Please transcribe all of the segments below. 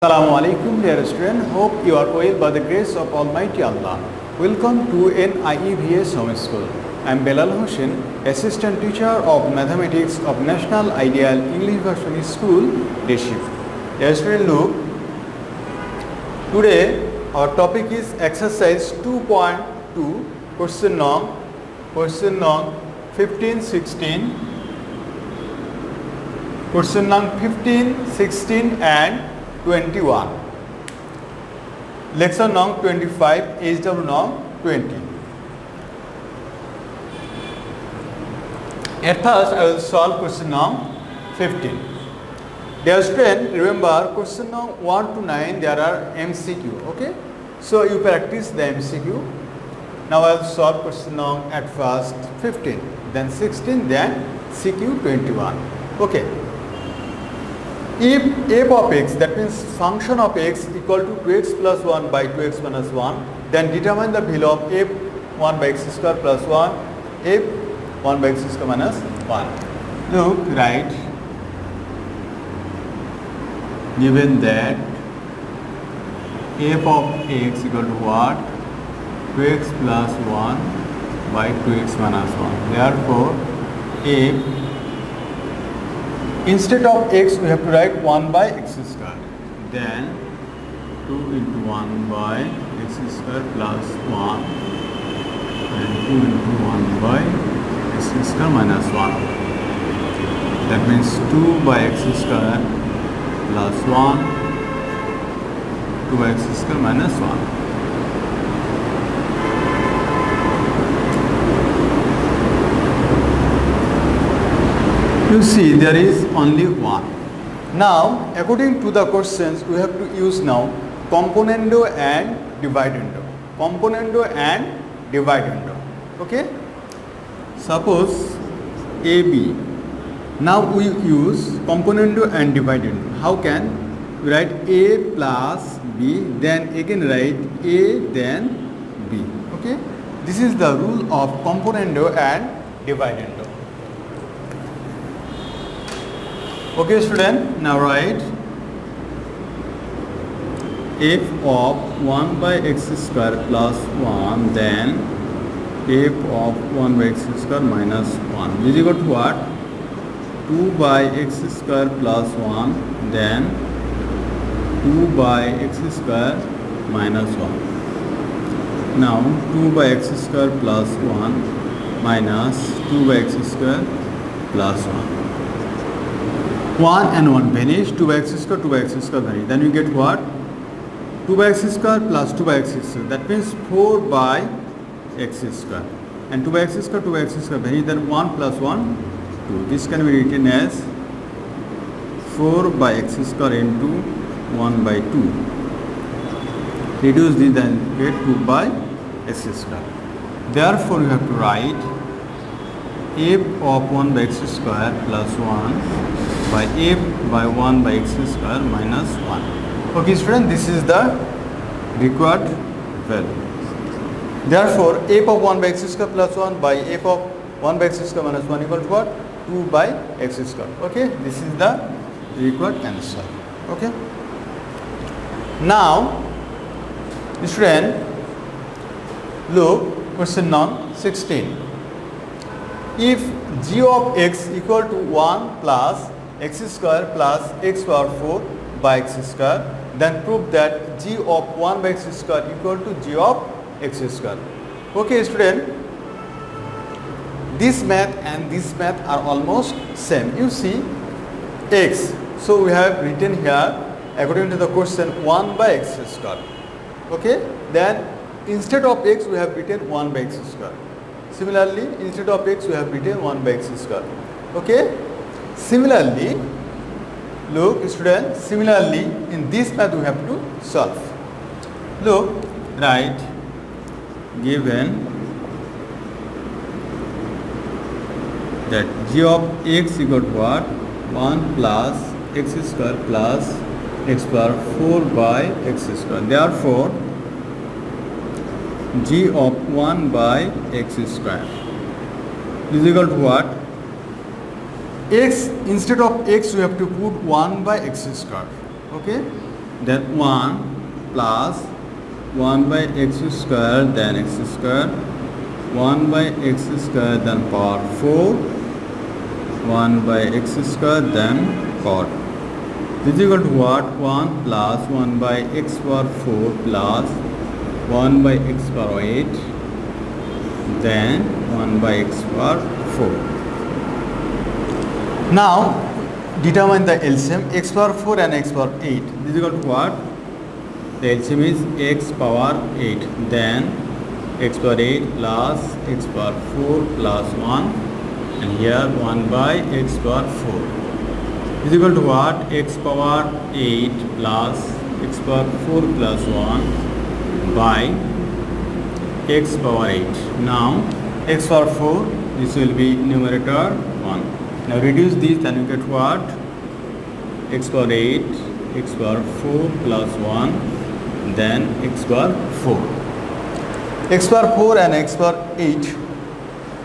Assalamu alaikum dear student, hope you are well by the grace of Almighty Allah. Welcome to NIEVS Home School. I am Belal Hossain, Assistant Teacher of Mathematics of National Ideal English Version School, Deshif. Dear student, look, today our topic is exercise 2.2, question number 15, 16, question number 15, 16 and 21. Lesson number 25, HW number 20. At first, I will solve question number 15. Dear student, remember question number 1 to 9 there are MCQ. Okay, so you practice the MCQ. Now I will solve question number at first 15, then 16, then CQ 21. Okay. If f of x, that means function of x equal to 2x plus 1 by 2x minus 1, then determine the value of f 1 by x square plus 1, f 1 by x square minus 1. Look, right, given that f of x equal to what? 2x plus 1 by 2x minus 1. Therefore, f instead of x we have to write 1 by x square, then 2 into 1 by x square plus 1 and 2 into 1 by x square minus 1. That means 2 by x square plus 1, 2 by x square minus 1. You see, there is only 1. Now, according to the questions, we have to use now componendo and dividendo. Componendo and dividendo. Okay? Suppose AB. Now we use componendo and dividendo. How can we write A plus B, then again write A, then B. Okay? This is the rule of componendo and dividendo. Okay student, now write f of 1 by x square plus 1, then f of 1 by x square minus 1 is equal to what? 2 by x square plus 1, then 2 by x square minus 1. Now 2 by x square plus 1 minus 2 by x square plus 1. 1 and 1 vanish, 2 by x square, 2 by x square vanish. Then you get what? 2 by x square plus 2 by x square. That means 4 by x square. And 2 by x square, 2 by x square vanish. Then 1 plus 1, 2. This can be written as 4 by x square into 1 by 2. Reduce this, then get 2 by x square. Therefore, you have to write f of 1 by x square plus 1 by f by 1 by x square minus 1. Okay student, this is the required value. Therefore, f of 1 by x square plus 1 by f of 1 by x square minus 1 equal to what? 2 by x square. Okay, this is the required answer. Okay. Now, student, look, question number 16. If g of x equal to 1 plus x square plus x power 4 by x square, then prove that g of 1 by x square equal to g of x square. Okay student, this math and this math are almost same. You see x, so we have written here according to the question 1 by x square. Okay, then instead of x we have written 1 by x square. Similarly, instead of x we have written 1 by x square. Okay. Similarly, look student, similarly in this math we have to solve. Look, right, given that g of x equal to what? 1 plus x square plus x power 4 by x square. Therefore, g of 1 by x square is equal to what? X, instead of x we have to put 1 by x square. Okay, then 1 plus 1 by x square then x square, 1 by x square then power 4, 1 by x square then power 2. This is equal to what? 1 plus 1 by x power 4 plus 1 by x power 8 then 1 by x power 4. Now determine the LCM x power 4 and x power 8. This is equal to what? The LCM is x power 8 then x power 8 plus x power 4 plus 1 and here 1 by x power 4 is equal to what? X power 8 plus x power 4 plus 1 by x power 8. Now x power 4, this will be numerator 1. Now reduce this, then you get what? X power 8, x power 4 plus 1, then x power 4. X power 4 and x power 8.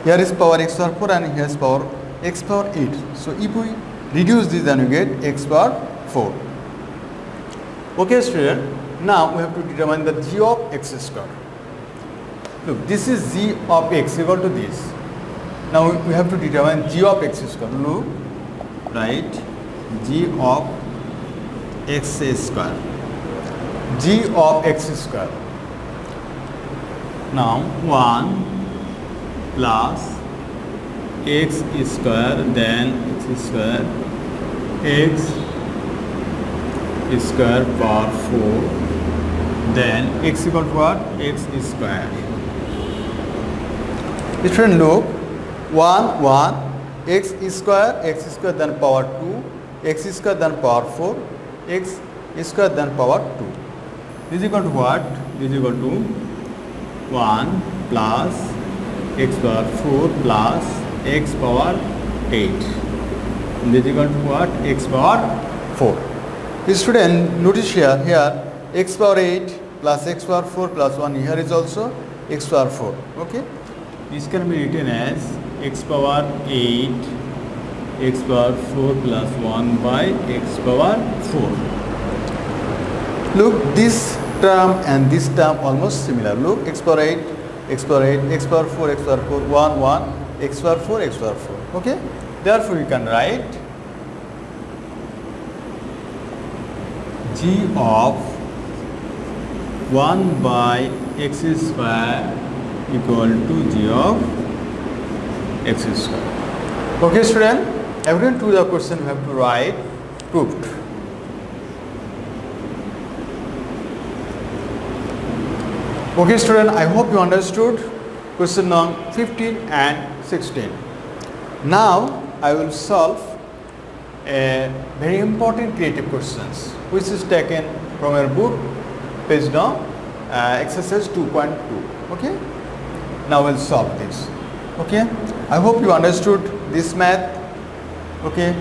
Here is power x power 4 and here is power x power 8. So if we reduce this, then you get x power 4. Okay, student. Now we have to determine the g of x square. Look, this is g of x equal to this. Now we have to determine g of x square. Look, right? G of x square. G of x square. Now 1 plus x square then x square x square power 4 then x equal to what? X square. Different look, 1 1 x square then power 2 x square then power 4 x square then power 2. This is equal to what? This is equal to 1 plus x power 4 plus x power 8. This is equal to what? X power 4. Student, notice here x power 8 plus x power 4 plus 1, here is also x power 4. Okay, this can be written as x power 8 x power 4 plus 1 by x power 4. Look, this term and this term almost similar. Look, x power 8 x power 8 x power 4 x power 4 1 1 x power 4 x power 4. Okay, therefore you can write g of 1 by x square equal to g of x square. Okay, student, according to the question we have to write proved. Okay, student, I hope you understood question number 15 and 16. Now I will solve a very important creative questions which is taken from your book, page number exercise 2.2. Okay, now we'll solve this. Okay, I hope you understood this math. Okay,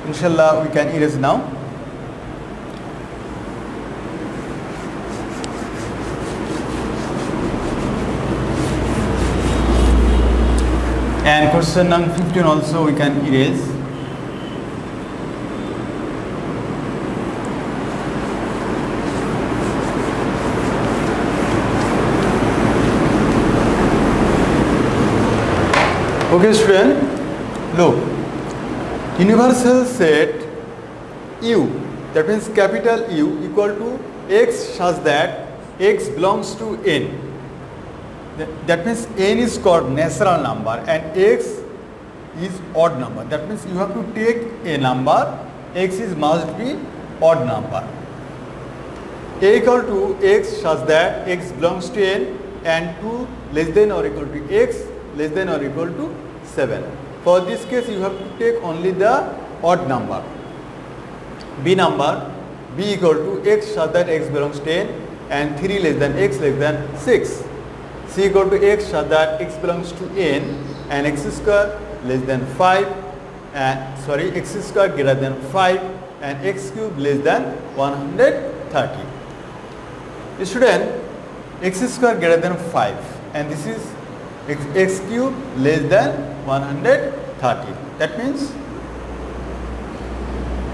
inshallah we can erase now. And question number 15 also we can erase. Okay, student, look, universal set U, that means capital U equal to x such that x belongs to n. That means n is called natural number and x is odd number. That means you have to take a number, x is must be odd number. A equal to x such that x belongs to n and 2 less than or equal to x less than or equal to 7. For this case you have to take only the odd number. B number, b equal to x such that x belongs to n and 3 less than x less than 6. C equal to x such that x belongs to n and x square less than 5 and x square greater than 5 and x cube less than 130. Student, x square greater than 5 and this is x cube less than 130. That means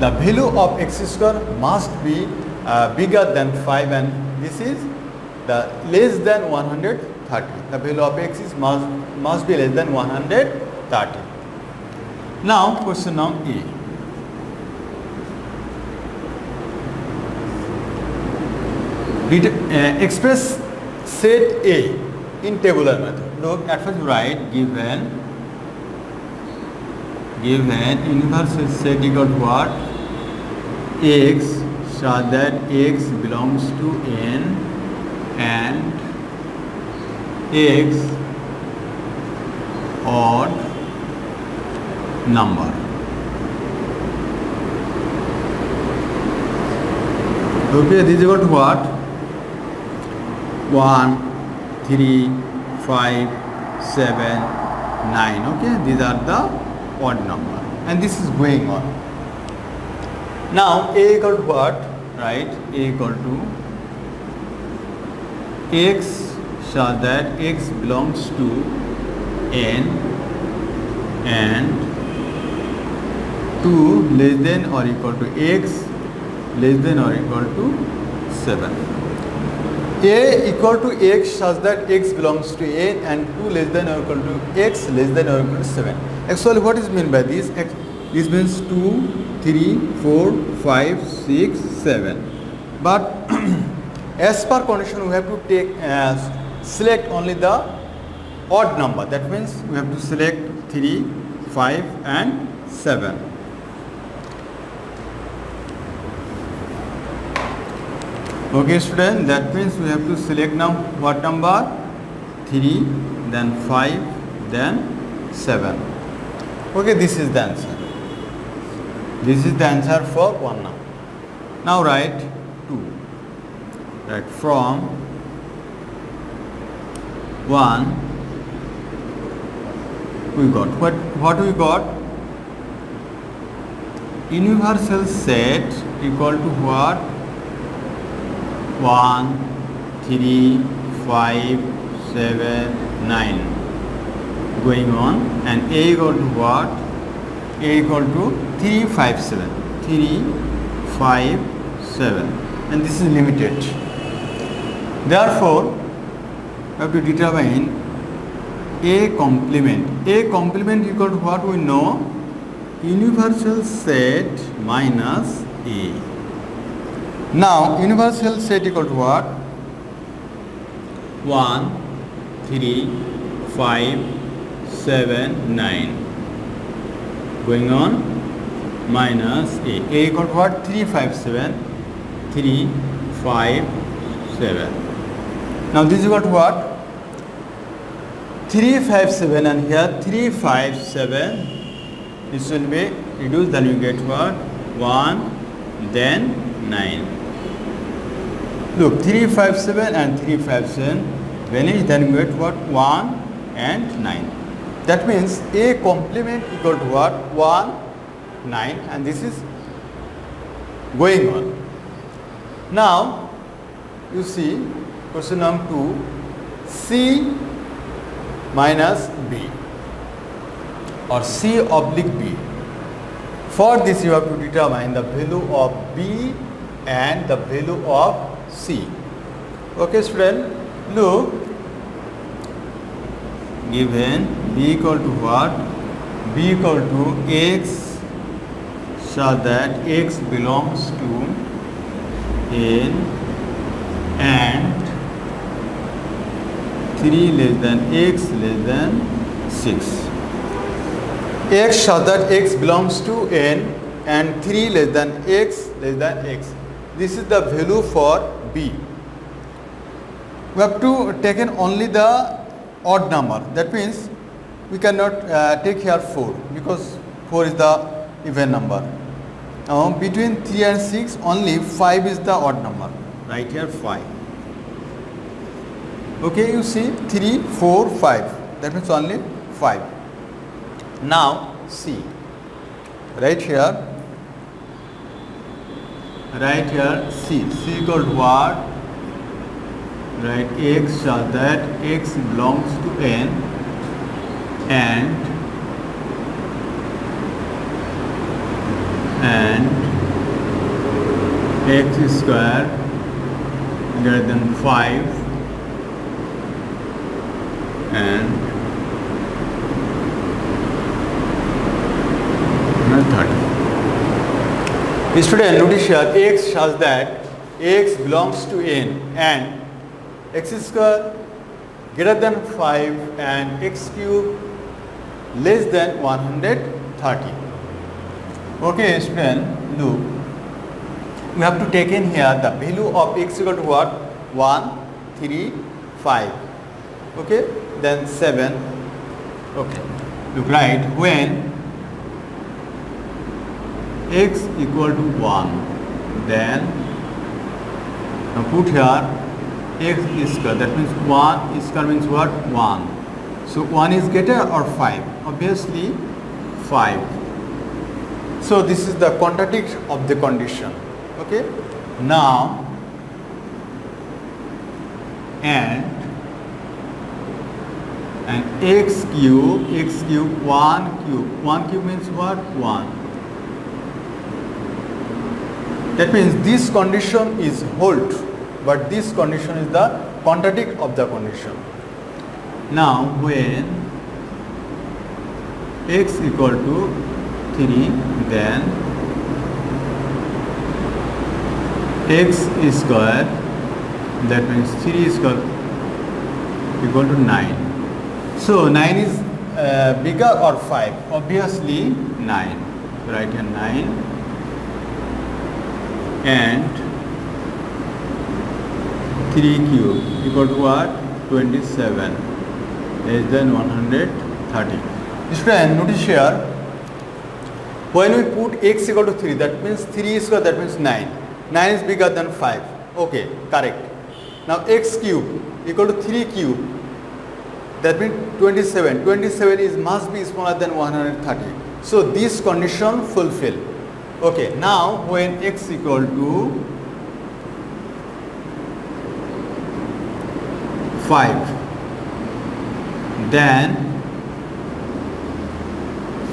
the value of x square must be bigger than 5, and this is the less than 130. The value of x is must be less than 130. Now question number A. Express set A in tabular method. Look, at first you write given universal set equal to what? X such that x belongs to n and x odd number. Okay, this is equal to what? 1, 3, 5, 7, 9. Okay, these are the odd number, and this is going on. Now a equal to what? Right, a equal to x such that x belongs to n and 2 less than or equal to x less than or equal to 7. A equal to x such that x belongs to n and 2 less than or equal to x less than or equal to 7. Actually, what is meant by this? This means 2, 3, 4, 5, 6, 7. But as per condition, we have to take select only the odd number. That means we have to select 3, 5, and 7. Okay, student, that means we have to select now what number? 3, then 5, then 7. Okay, this is the answer. This is the answer for 1 now. Now write 2. Right, from 1 we got what we got? Universal set equal to what? 1, 3, 5, 7, 9 going on, and a equal to what? A equal to 3, 5, 7. 3, 5, 7, and this is limited. Therefore, we have to determine a complement. A complement equal to what we know? Universal set minus a. Now, universal set equal to what? 1, 3, 5, 7, 9 going on minus a. A equal to what? 3, 5, 7. 3, 5, 7. Now this is equal to what? 3, 5, 7, and here 3, 5, 7. This will be reduced, then you get what? 1, then 9. Look, 3, 5, 7 and 3, 5, 7 vanish, then you get what? 1 and 9. That means a complement equal to what? 1, 9, and this is going on. Now, you see question number 2, C minus B or C oblique B. For this you have to determine the value of B and the value of C. Okay, student, look, given B equal to what? B equal to x such that x belongs to n and 3 less than x less than 6. X such that x belongs to n and 3 less than x less than x. This is the value for B. We have to take in only the odd number. That means we cannot take here 4 because 4 is the even number. Now between 3 and 6 only 5 is the odd number. Right here 5. Okay, you see 3, 4, 5. That means only 5. Now C. Right here C. C equal to what? Right, x such that x belongs to n and 3 x square greater than 5 and 30. Student, notice here x shows that x belongs to n and x square greater than 5 and x cube less than 130. Okay, student, look. We have to take in here the value of x equal to what? 1, 3, 5. Okay, then 7. Okay, look, right, when x equal to 1, then now put here x square, that means 1 square means what? 1. So 1 is greater or 5? Obviously 5. So this is the contradict of the condition. Okay, now and x cube 1 cube means what? 1. That means this condition is hold, but this condition is the contradict of the condition. Now when x equal to 3, then x square, that means 3 square equal to 9. So 9 is bigger or 5? Obviously 9. Write here 9 and 3 cube equal to what? 27 less than 130. Student, notice here, when we put x equal to 3, that means 3 square, that means 9. 9 is bigger than 5. Okay, correct. Now x cube equal to 3 cube, that means 27. 27 is must be smaller than 130. So this condition fulfill. Okay, now when x equal to 5, then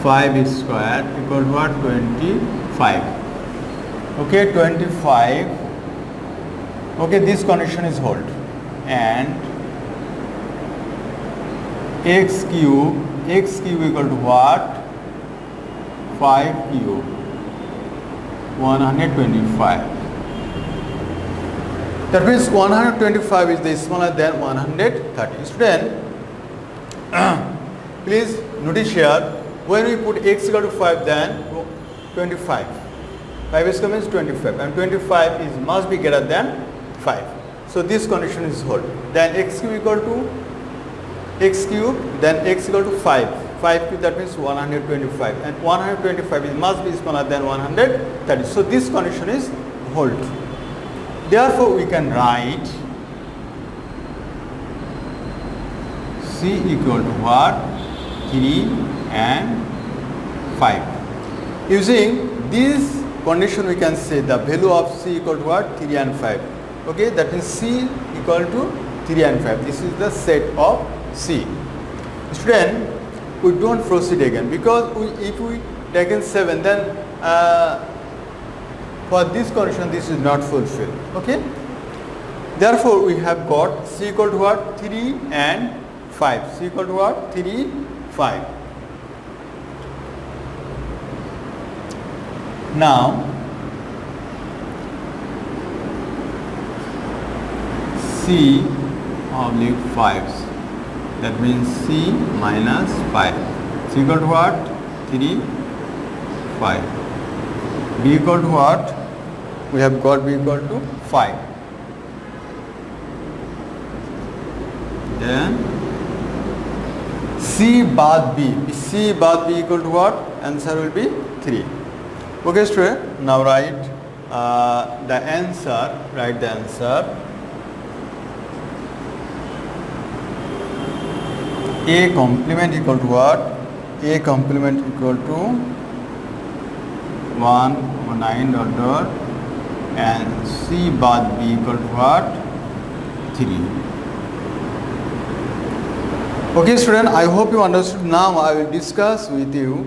5 square equal to what? 25. Okay, 25. Okay, this condition is hold. And x cube equal to what? 5 cube, 125. That means 125 is the smaller than 130. Student, please notice here, when we put x equal to 5, then 25. 5 square means 25, and 25 is must be greater than 5. So this condition is hold. Then x cube equal to x cube, then x equal to 5. 5 cube, that means 125, and 125 is must be smaller than 130. So this condition is hold. Therefore we can write c equal to what? 3 and 5. Using this condition we can say the value of c equal to what? 3 and 5. Okay, that means c equal to 3 and 5. This is the set of c. Student, we don't proceed again, because if we taken 7, then for this condition this is not fulfilled. Okay, therefore we have got c equal to what? 3 and 5. C equal to what? 3, 5. Now c oblique 5, that means c minus 5. C equal to what? 3, 5. B equal to what? We have got B equal to 5. Then C baad B. C baad B equal to what? Answer will be 3. Okay, student. Now write the answer. Write the answer. A complement equal to what? A complement equal to 1, 9 dot dot, and C baad B equal to what? 3. Okay, student, I hope you understood. Now I will discuss with you.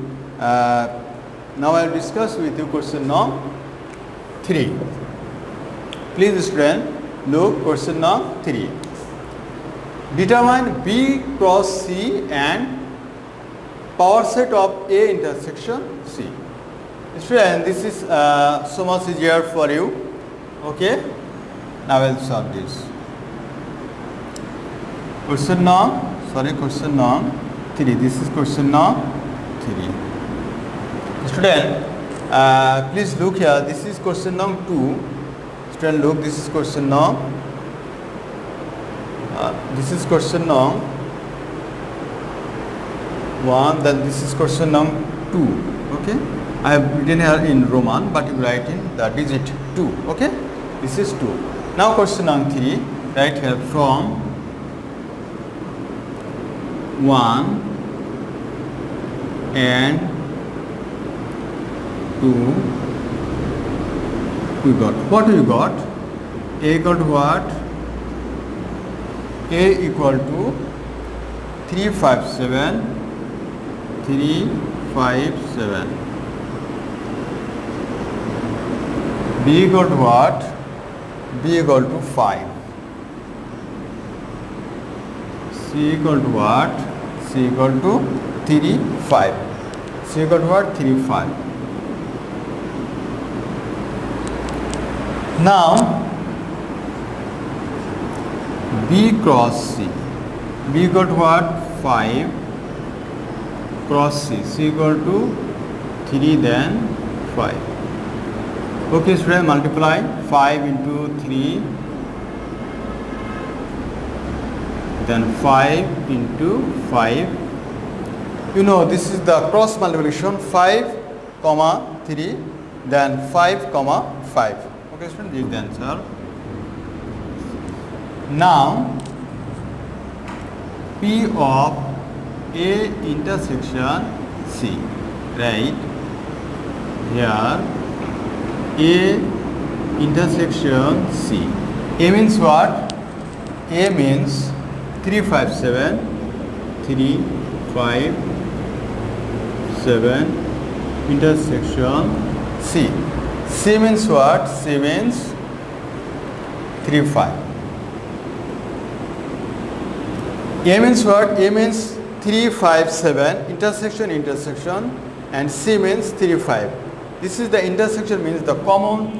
Question number 3. Please student, look question number 3. Determine B cross C and power set of A intersection C. Student, this is so much easier for you. Okay, now we'll solve this. Question number 3. This is question number 3. Student, please look here. This is question number 2. Student, look. This is question number. This is question number 1. Then this is question number 2. Okay. I have written here in Roman, but you write in the digit 2. Okay. This is 2. Now question number 3. Write here from 1 and 2 we got. What we got? A equal to what? A equal to 357. B equal to what? B equal to 5. C equal to what? C equal to 3, 5. C equal to what? 3, 5. Now B cross C. B equal to what? 5 cross C. C equal to 3 then 5. Okay, student, multiply 5 into 3 then 5 into 5. You know this is the cross multiplication 5 comma 3 then 5 comma 5. Okay, student, this is the answer. Now P of A intersection C, right? Here A intersection C. A means what? A means 357 intersection C. C means what? C means 3, 5. A means what? A means 357 intersection and C means 3, 5. This is the intersection means the common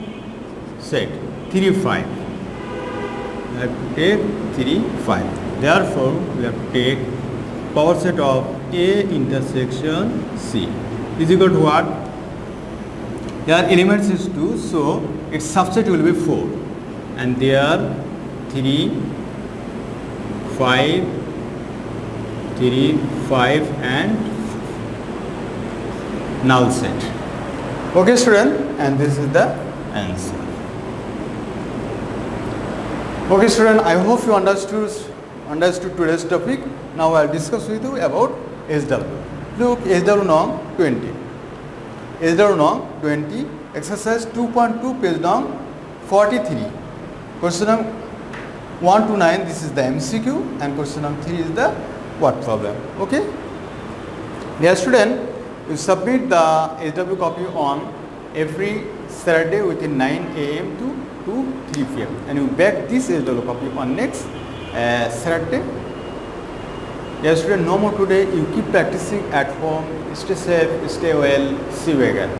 set 3, 5. We have to take 3, 5. Therefore, we have to take power set of A intersection C is equal to what? Their elements is 2, so its subset will be 4. And there 3, 5, 3, 5 and null set. Okay, student, and this is the answer. Okay, student, I hope you understood today's topic. Now I will discuss with you about SW. Look, SW norm 20. SW norm 20, exercise 2.2, page number 43. Question number 1 to 9, this is the MCQ, and question number 3 is the word problem. Okay? Dear student, you submit the SW copy on every Saturday within 9 a.m. to 3 p.m. and you back this SW copy on next Saturday. Dear student, no more today. You keep practicing at home. Stay safe, stay well. See you again.